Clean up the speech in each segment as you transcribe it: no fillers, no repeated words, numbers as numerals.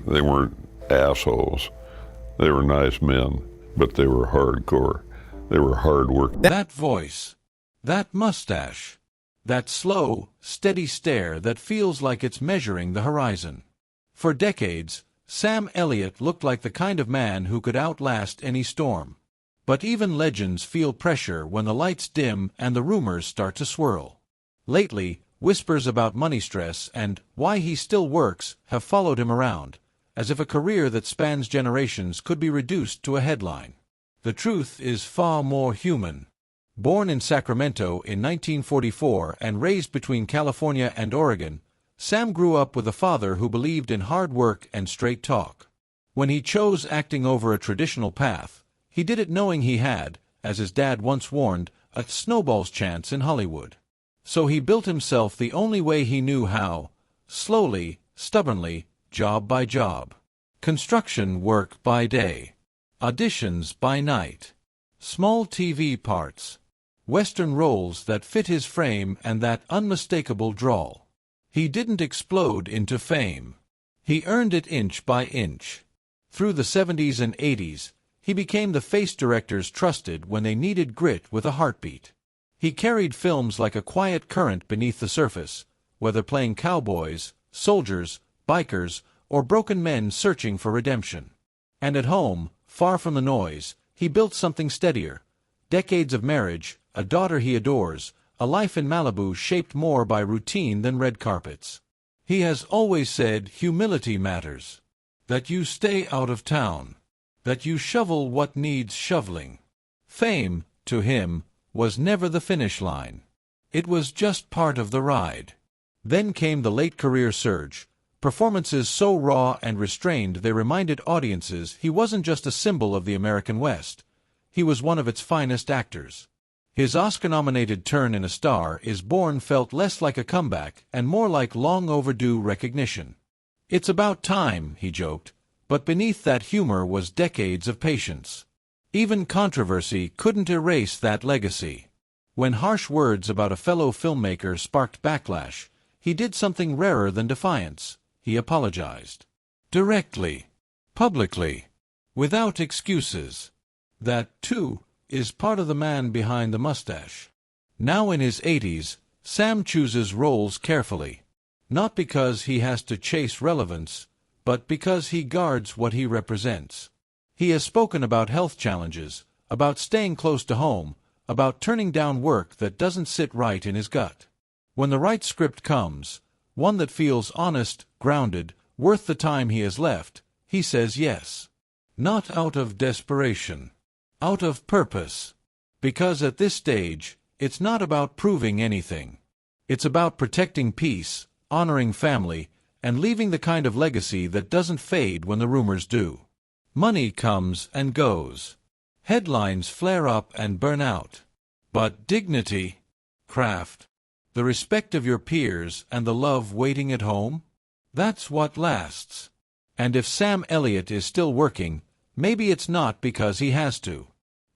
They weren't assholes. They were nice men, but they were hardcore. They were hard work. That voice, that mustache, that slow, steady stare that feels like it's measuring the horizon. For decades, Sam Elliott looked like the kind of man who could outlast any storm. But even legends feel pressure when the lights dim and the rumors start to swirl. Lately, whispers about money stress and why he still works have followed him around, as if a career that spans generations could be reduced to a headline. The truth is far more human. Born in Sacramento in 1944 and raised between California and Oregon, Sam grew up with a father who believed in hard work and straight talk. When he chose acting over a traditional path, he did it knowing he had, as his dad once warned, a snowball's chance in Hollywood. So he built himself the only way he knew how, slowly, stubbornly, job by job. Construction work by day. Auditions by night. Small TV parts. Western roles that fit his frame and that unmistakable drawl. He didn't explode into fame. He earned it inch by inch. Through the 70s and 80s, he became the face directors trusted when they needed grit with a heartbeat. He carried films like a quiet current beneath the surface, whether playing cowboys, soldiers, bikers, or broken men searching for redemption. And at home, far from the noise, he built something steadier. Decades of marriage, a daughter he adores, a life in Malibu shaped more by routine than red carpets. He has always said humility matters. That you stay out of town. That you shovel what needs shoveling. Fame, to him, was never the finish line. It was just part of the ride. Then came the late career surge, performances so raw and restrained they reminded audiences he wasn't just a symbol of the American West. He was one of its finest actors. His Oscar-nominated turn in A Star Is Born felt less like a comeback and more like long-overdue recognition. It's about time, he joked, but beneath that humor was decades of patience. Even controversy couldn't erase that legacy. When harsh words about a fellow filmmaker sparked backlash, he did something rarer than defiance. He apologized. Directly. Publicly. Without excuses. That, too, is part of the man behind the mustache. Now in his 80s, Sam chooses roles carefully. Not because he has to chase relevance, but because he guards what he represents. He has spoken about health challenges, about staying close to home, about turning down work that doesn't sit right in his gut. When the right script comes, one that feels honest, grounded, worth the time he has left, he says yes. Not out of desperation. Out of purpose. Because at this stage, it's not about proving anything. It's about protecting peace, honoring family, and leaving the kind of legacy that doesn't fade when the rumors do. Money comes and goes. Headlines flare up and burn out. But dignity, craft, the respect of your peers and the love waiting at home? That's what lasts. And if Sam Elliott is still working, maybe it's not because he has to.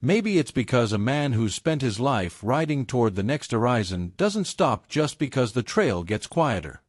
Maybe it's because a man who's spent his life riding toward the next horizon doesn't stop just because the trail gets quieter.